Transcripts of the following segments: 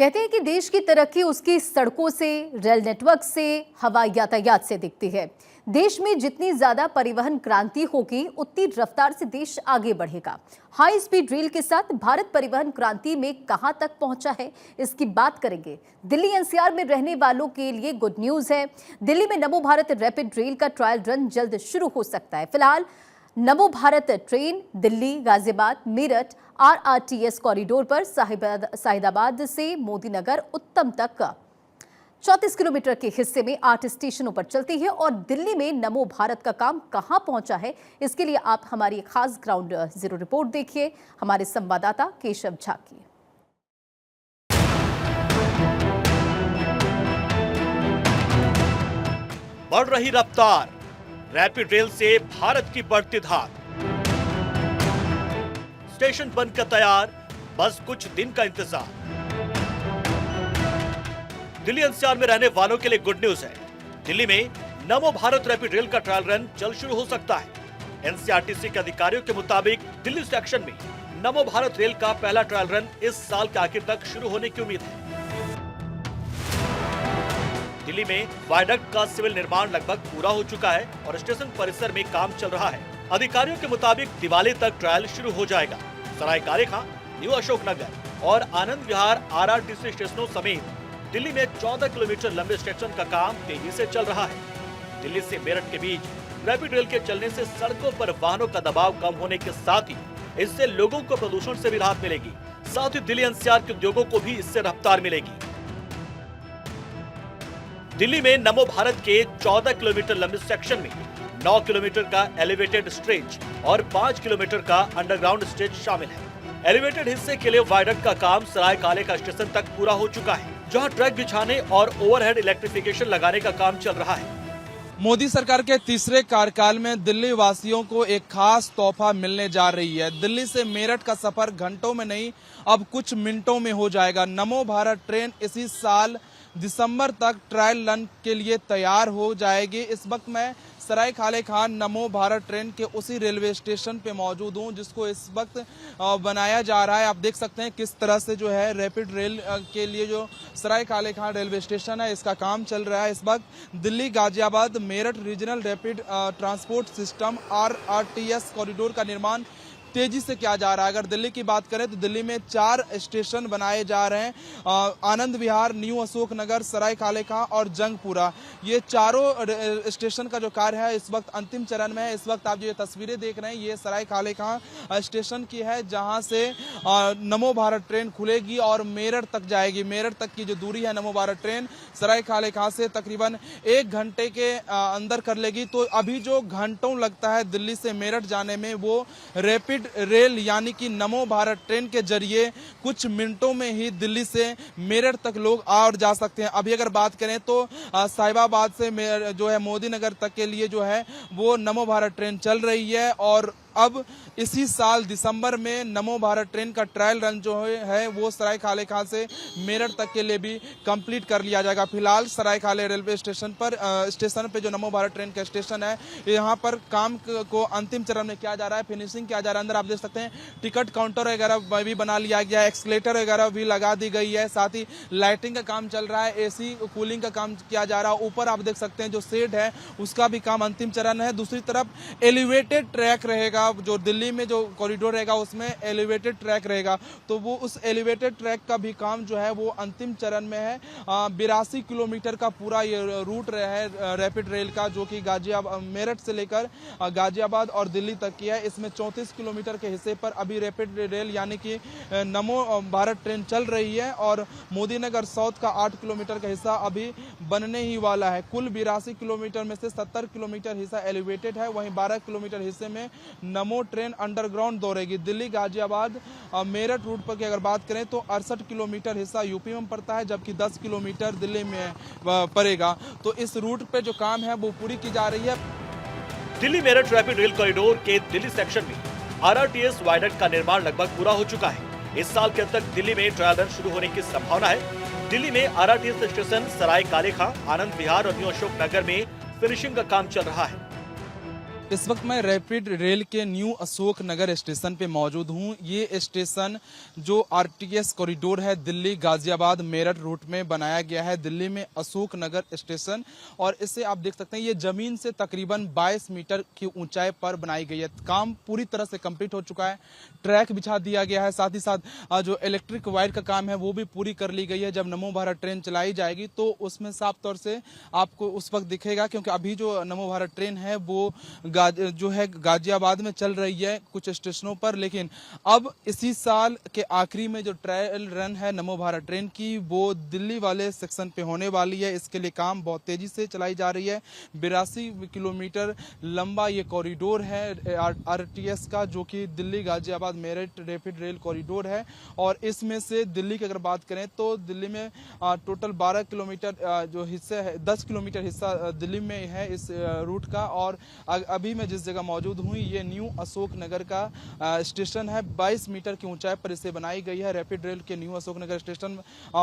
कहते हैं कि देश की तरक्की उसकी सड़कों से, रेल नेटवर्क से, हवाई यातायात से दिखती है। देश में जितनी ज्यादा परिवहन क्रांति होगी, उतनी रफ्तार से देश आगे बढ़ेगा। हाई स्पीड रेल के साथ भारत परिवहन क्रांति में कहां तक पहुंचा है, इसकी बात करेंगे। दिल्ली एनसीआर में रहने वालों के लिए गुड न्यूज है। दिल्ली में नमो भारत रैपिड रेल का ट्रायल रन जल्द शुरू हो सकता है। फिलहाल नमो Bharat train Delhi, Ghaziabad, Meerut RRTS corridor पर साहिदाबाद से मोदीनगर उत्तम तक 34 किलोमीटर के हिस्से में 8 स्टेशनों पर चलती है। और दिल्ली में नमो भारत का काम कहां पहुंचा है, इसके लिए आप हमारी खास ग्राउंड जीरो रिपोर्ट देखिए हमारे संवाददाता केशव झा की। बढ़ रही रफ्तार, रैपिड रेल से भारत की बढ़ती धार। स्टेशन बनकर तैयार, बस कुछ दिन का इंतजार। दिल्ली एनसीआर में रहने वालों के लिए गुड न्यूज है। दिल्ली में नमो भारत रैपिड रेल का ट्रायल रन जल्द शुरू हो सकता है। एनसीआरटीसी के अधिकारियों के मुताबिक दिल्ली सेक्शन में नमो भारत रेल का पहला ट्रायल रन इस साल के आखिर तक शुरू होने की उम्मीद है। दिल्ली में वायडक्ट का सिविल निर्माण लगभग पूरा हो चुका है और स्टेशन परिसर में काम चल रहा है। अधिकारियों के मुताबिक दिवाली तक ट्रायल शुरू हो जाएगा। सराय काले खां, न्यू अशोक नगर और आनंद विहार आरआरटीसी स्टेशनों समेत दिल्ली में 14 किलोमीटर लंबे स्टेशन का काम तेजी से चल रहा है। दिल्ली से मेरठ के बीच रैपिड रेल के चलने से सड़कों पर वाहनों का दबाव कम होने के साथ ही इससे लोगों को प्रदूषण से भी राहत मिलेगी। साथ ही दिल्ली एनसीआर के उद्योगों को भी इससे रफ्तार मिलेगी। दिल्ली में नमो भारत के 14 किलोमीटर लंबे सेक्शन में 9 किलोमीटर का एलिवेटेड स्ट्रेच और 5 किलोमीटर का अंडरग्राउंड स्ट्रेच शामिल है। एलिवेटेड हिस्से के लिए वायडक्ट का काम सराय काले का स्टेशन तक पूरा हो चुका है, जहां ट्रैक बिछाने और ओवरहेड इलेक्ट्रिफिकेशन लगाने का काम चल रहा है। मोदी सरकार के तीसरे कार्यकाल में दिल्ली वासियों को एक खास तोहफा मिलने जा रही है। दिल्ली से मेरठ का सफर घंटों में नहीं, अब कुछ मिनटों में हो जाएगा। नमो भारत ट्रेन इसी साल दिसंबर तक ट्रायल रन के लिए तैयार हो जाएगी। इस वक्त मैं सराय काले खान नमो भारत ट्रेन के उसी रेलवे स्टेशन पे मौजूद हूं, जिसको इस वक्त बनाया जा रहा है। आप देख सकते हैं किस तरह से जो है रैपिड रेल के लिए जो सराय काले खान रेलवे स्टेशन है, इसका काम चल रहा है। इस वक्त Delhi Ghaziabad Meerut regional rapid transport system RRTS corridor का निर्माण तेजी से किया जा रहा है। अगर दिल्ली की बात करें तो दिल्ली में 4 स्टेशन बनाए जा रहे हैं। आनंद विहार, न्यू अशोक नगर, सराय काले खां और जंगपुरा, ये चारों स्टेशन का जो कार्य है इस वक्त अंतिम चरण में है। इस वक्त आप जो ये तस्वीरें देख रहे हैं, ये सराय काले खां स्टेशन की है, जहां से नमो भारत ट्रेन खुलेगी और मेरठ तक जाएगी। मेरठ तक की जो दूरी है नमो भारत ट्रेन सराय काले खां से तकरीबन 1 घंटे के अंदर कर लेगी। तो अभी जो घंटों लगता है दिल्ली से मेरठ जाने में, वो रैपिड रेल यानी कि नमो भारत ट्रेन के जरिए कुछ मिनटों में ही दिल्ली से मेरठ तक लोग आ और जा सकते हैं। अभी अगर बात करें तो साहिबाबाद से जो है मोदीनगर तक के लिए जो है वो नमो भारत ट्रेन चल रही है। और अब इसी साल दिसंबर में नमो भारत ट्रेन का ट्रायल रन जो है वो सराय काले खां से मेरठ तक के लिए भी कंप्लीट कर लिया जाएगा। फिलहाल सराय काले रेलवे स्टेशन पे जो नमो भारत ट्रेन का स्टेशन है, यहाँ पर काम को अंतिम चरण में किया जा रहा है, फिनिशिंग किया जा रहा है। अंदर आप देख सकते हैं टिकट काउंटर वगैरह भी बना लिया गया है, एक्सलेटर वगैरह भी लगा दी गई है, साथ ही लाइटिंग का काम चल रहा है, एसी कूलिंग का काम किया जा रहा है। ऊपर आप देख सकते हैं जो शेड है उसका भी काम अंतिम चरण है। दूसरी तरफ एलिवेटेड ट्रैक रहेगा, जो दिल्ली में जो कॉरिडोर रहेगा उसमें एलिवेटेड ट्रैक रहेगा, तो वो उस एलिवेटेड ट्रैक का भी काम जो है वो अंतिम चरण में है। 82 किलोमीटर का पूरा ये रूट है रैपिड रेल का, जो कि मेरठ से लेकर गाजियाबाद और दिल्ली तक की है। इसमें 34 किलोमीटर के हिस्से पर अभी रैपिड रेल यानी कि नमो भारत ट्रेन चल रही है और मोदीनगर साउथ का 8 किलोमीटर का हिस्सा अभी बनने ही वाला है। कुल 82 किलोमीटर में से 70 किलोमीटर हिस्सा एलिवेटेड है, वहीं 12 किलोमीटर हिस्से में नमो ट्रेन अंडरग्राउंड दौड़ेगी। दिल्ली गाजियाबाद मेरठ रूट पर की अगर बात करें तो 68 किलोमीटर हिस्सा यूपी में पड़ता है, जबकि 10 किलोमीटर दिल्ली में पड़ेगा। तो इस रूट पे जो काम है वो पूरी की जा रही है। Delhi Meerut rapid rail corridor के दिल्ली सेक्शन में आरआरटीएस वायडक्ट का निर्माण लगभग पूरा हो चुका है। इस साल के अंत तक दिल्ली में ट्रायल रन शुरू होने की संभावना है। दिल्ली में आरआरटीएस स्टेशन सराय काले खां, आनंद विहार और न्यू अशोक नगर में फिनिशिंग का काम चल रहा है। इस वक्त मैं रैपिड रेल के न्यू अशोक नगर स्टेशन पे मौजूद हूँ। ये स्टेशन जो आरटीएस कॉरिडोर है दिल्ली गाजियाबाद मेरठ रूट में बनाया गया है, दिल्ली में अशोक नगर स्टेशन। और इसे आप देख सकते हैं ये जमीन से तकरीबन 22 मीटर की ऊंचाई पर बनाई गई है। काम पूरी तरह से कंप्लीट हो चुका है, ट्रैक बिछा दिया गया है, साथ ही साथ जो इलेक्ट्रिक वायर का काम है वो भी पूरी कर ली गई है। जब नमो भारत ट्रेन चलाई जाएगी तो उसमें साफ तौर से आपको उस वक्त दिखेगा, क्योंकि अभी जो नमो भारत ट्रेन है वो जो है गाजियाबाद में चल रही है कुछ स्टेशनों पर, लेकिन अब इसी साल के आखिरी में जो ट्रायल रन है नमो भारत ट्रेन की वो दिल्ली वाले सेक्शन पे होने वाली है। इसके लिए काम बहुत तेजी से चलाई जा रही है। 82 किलोमीटर लंबा ये कॉरिडोर है आरटीएस का, जो कि Delhi Ghaziabad Meerut rapid rail corridor है। और इसमें से दिल्ली की अगर बात करें तो दिल्ली में टोटल 12 किलोमीटर जो हिस्सा है, 10 किलोमीटर हिस्सा दिल्ली में है इस रूट का। और अभी मैं जिस जगह मौजूद हूँ ये न्यू अशोक नगर का स्टेशन है। 22 मीटर की ऊंचाई पर इसे बनाई गई है। रैपिड रेल के new Ashok Nagar station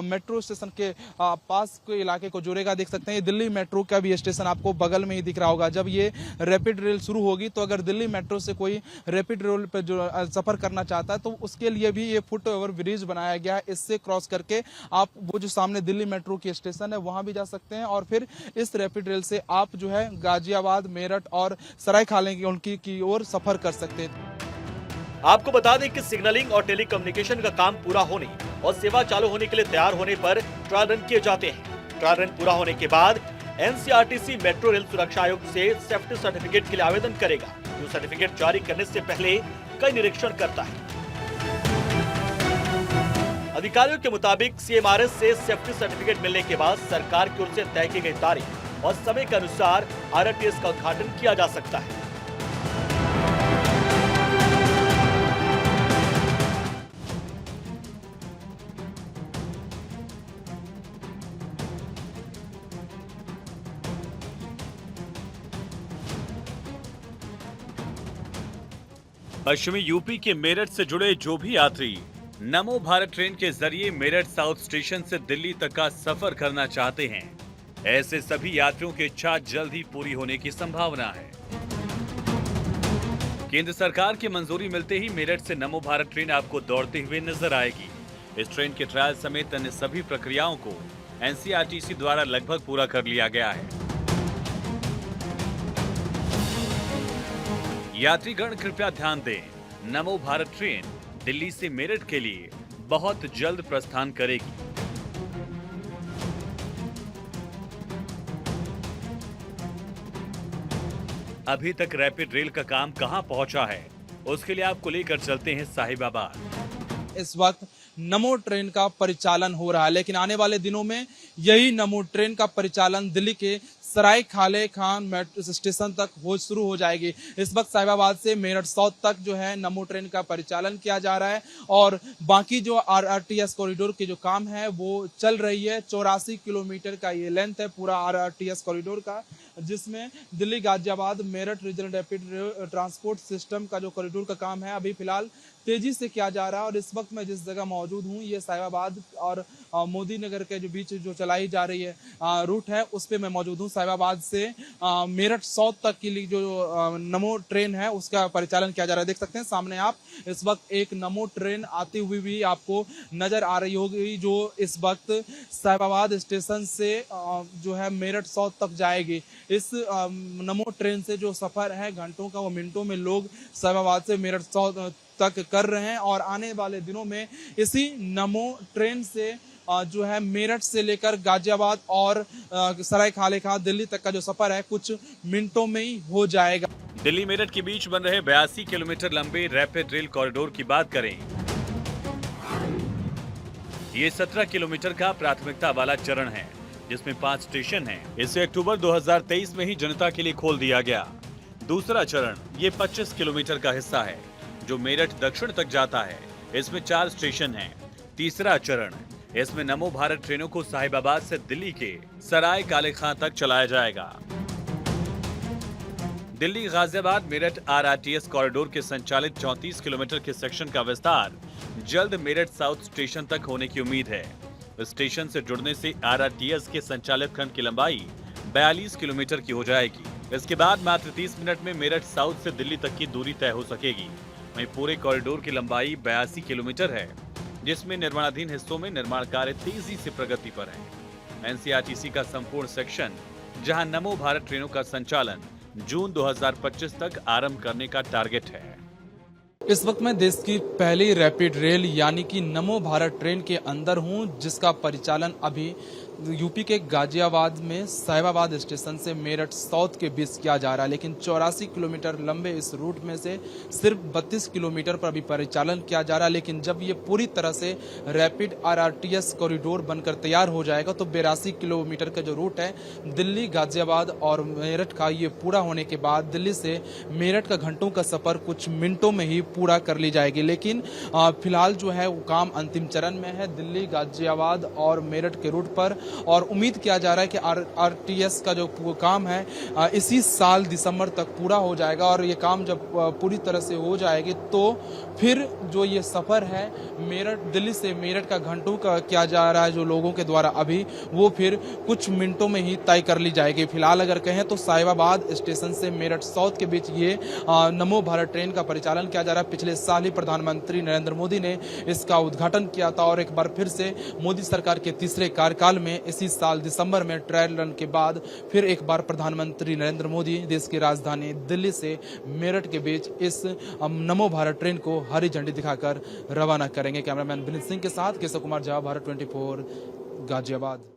metro station के पास के इलाके को जोड़ेगा। देख सकते हैं ये दिल्ली मेट्रो का भी स्टेशन आपको बगल में ही दिख रहा होगा। जब ये रैपिड रेल शुरू होगी तो अगर दिल्ली मेट्रो से कोई रैपिड रेल पर जो सफर करना चाहता है तो उसके लिए भी ये फुट ओवर ब्रिज बनाया गया है। इससे क्रॉस करके आप वो जो सामने दिल्ली मेट्रो की स्टेशन है वहां भी जा सकते हैं और फिर इस रैपिड रेल से आप जो है गाजियाबाद मेरठ और सरायखाले की ओर सफर कर सकते हैं। आपको बता दें कि सिग्नलिंग और टेलीकम्युनिकेशन का काम पूरा होने और सेवा चालू होने के लिए तैयार होने पर ट्रायल रन किए जाते हैं। ट्रायल रन पूरा होने के बाद एनसीआरटीसी मेट्रो रेल सुरक्षा आयोग से सेफ्टी सर्टिफिकेट के लिए आवेदन करेगा, जो सर्टिफिकेट जारी करने से पहले कई निरीक्षण करता है। अधिकारियों के मुताबिक सीएमआरएस से सेफ्टी सर्टिफिकेट मिलने के बाद सरकार की ओर से तय की गई तारीख और समय के अनुसार आरटीएस का उद्घाटन किया जा सकता है। पश्चिमी यूपी के मेरठ से जुड़े जो भी यात्री नमो भारत ट्रेन के जरिए मेरठ साउथ स्टेशन से दिल्ली तक का सफर करना चाहते हैं, ऐसे सभी यात्रियों की इच्छा जल्द ही पूरी होने की संभावना है। केंद्र सरकार की मंजूरी मिलते ही मेरठ से नमो भारत ट्रेन आपको दौड़ते हुए नजर आएगी। इस ट्रेन के ट्रायल समेत अन्य सभी प्रक्रियाओं को एनसीआरटीसी द्वारा लगभग पूरा कर लिया गया है। यात्रीगण कृपया ध्यान दें, नमो भारत ट्रेन दिल्ली से मेरठ के लिए बहुत जल्द प्रस्थान करेगी। अभी तक रैपिड रेल का काम कहां पहुंचा है, उसके लिए आपको लेकर चलते हैं साहिबाबाद। इस वक्त नमो ट्रेन का परिचालन हो रहा है, लेकिन आने वाले दिनों में यही नमो ट्रेन का परिचालन दिल्ली के सरायखाले खान मेट्रो स्टेशन तक शुरू हो जाएगी। इस वक्त साहिबाबाद से मेरठ साउथ तक जो है नमो ट्रेन का परिचालन किया जा रहा है और बाकी जो आरटीएस कॉरिडोर के जो काम है वो चल रही है। 84 किलोमीटर का ये लेंथ है पूरा आरटीएस कॉरिडोर का, जिसमें Delhi Ghaziabad Meerut regional rapid transport system का जो कॉरिडोर का काम है अभी फिलहाल तेजी से किया जा रहा है। और इस वक्त मैं जिस जगह मौजूद हूँ ये साहिबाबाद और मोदी नगर के जो बीच जो चलाई जा रही है रूट है उस पे मैं मौजूद हूँ। साहिबाबाद से मेरठ साउथ तक के लिए जो नमो ट्रेन है उसका परिचालन किया जा रहा है। देख सकते हैं सामने आप इस वक्त एक नमो ट्रेन आती हुई भी आपको नजर आ रही होगी, जो इस वक्त साहिबाबाद स्टेशन से जो है मेरठ साउथ तक जाएगी। इस नमो ट्रेन से जो सफर है घंटों का वो मिनटों में लोग साहिबाबाद से मेरठ साउथ तक कर रहे हैं और आने वाले दिनों में इसी नमो ट्रेन से जो है मेरठ से लेकर गाजियाबाद और सरायखाले खान दिल्ली तक का जो सफर है कुछ मिनटों में ही हो जाएगा। दिल्ली मेरठ के बीच बन रहे 82 किलोमीटर लंबे रैपिड रेल कॉरिडोर की बात करें, ये 17 किलोमीटर का प्राथमिकता वाला चरण है जिसमें 5 स्टेशन हैं। इसे अक्टूबर 2023 में ही जनता के लिए खोल दिया गया। दूसरा चरण ये 25 किलोमीटर का हिस्सा है जो मेरठ दक्षिण तक जाता है। इसमें 4 स्टेशन हैं। तीसरा चरण इसमें नमो भारत ट्रेनों को साहिबाबाद से दिल्ली के सराय काले खां तक चलाया जाएगा। दिल्ली गाजियाबाद मेरठ आरटीएस कॉरिडोर के संचालित 34 किलोमीटर के सेक्शन का विस्तार जल्द मेरठ साउथ स्टेशन तक होने की उम्मीद है। स्टेशन से जुड़ने से आरटीएस के संचालित खंड की लंबाई 42 किलोमीटर की हो जाएगी। इसके बाद मात्र 30 मिनट में मेरठ साउथ से दिल्ली तक की दूरी तय हो सकेगी। वहीं पूरे कॉरिडोर की लंबाई 82 किलोमीटर है, जिसमें निर्माणाधीन हिस्सों में निर्माण कार्य तेजी से प्रगति पर है। एनसीआरटीसी का संपूर्ण सेक्शन, जहां नमो भारत ट्रेनों का संचालन जून 2025 तक आरंभ करने का टारगेट है। इस वक्त मैं देश की पहली रैपिड रेल यानी कि नमो भारत ट्रेन के अंदर हूं, जिसका परिचालन अभी यूपी के गाजियाबाद में साहिबाबाद स्टेशन से मेरठ साउथ के बीच किया जा रहा है। लेकिन 84 किलोमीटर लंबे इस रूट में से सिर्फ 32 किलोमीटर पर अभी परिचालन किया जा रहा है। लेकिन जब ये पूरी तरह से रैपिड आरआरटीएस कॉरिडोर बनकर तैयार हो जाएगा तो 82 किलोमीटर का जो रूट है दिल्ली, गाजियाबाद और मेरठ का, ये पूरा होने के बाद दिल्ली से मेरठ का घंटों का सफर कुछ मिनटों में ही पूरा कर ली जाएगी। लेकिन फिलहाल जो है वो काम अंतिम चरण में है दिल्ली, गाजियाबाद और मेरठ के रूट पर, और उम्मीद किया जा रहा है कि आरटीएस का जो काम है इसी साल दिसंबर तक पूरा हो जाएगा। और ये काम जब पूरी तरह से हो जाएगी तो फिर जो ये सफर है मेरठ, दिल्ली से मेरठ का घंटों का किया जा रहा है जो लोगों के द्वारा अभी, वो फिर कुछ मिनटों में ही तय कर ली जाएगी। फिलहाल अगर कहें तो साहिबाबाद स्टेशन से मेरठ साउथ के बीच ये नमो भारत ट्रेन का परिचालन किया जा रहा है। पिछले साल ही प्रधानमंत्री नरेंद्र मोदी ने इसका उद्घाटन किया था और एक बार फिर से मोदी सरकार के तीसरे कार्यकाल में इसी साल दिसंबर में ट्रायल रन के बाद फिर एक बार प्रधानमंत्री नरेंद्र मोदी देश की राजधानी दिल्ली से मेरठ के बीच इस नमो भारत ट्रेन को हरी झंडी दिखाकर रवाना करेंगे। कैमरामैन विनीत सिंह के साथ केशव कुमार झा, भारत 24, गाजियाबाद।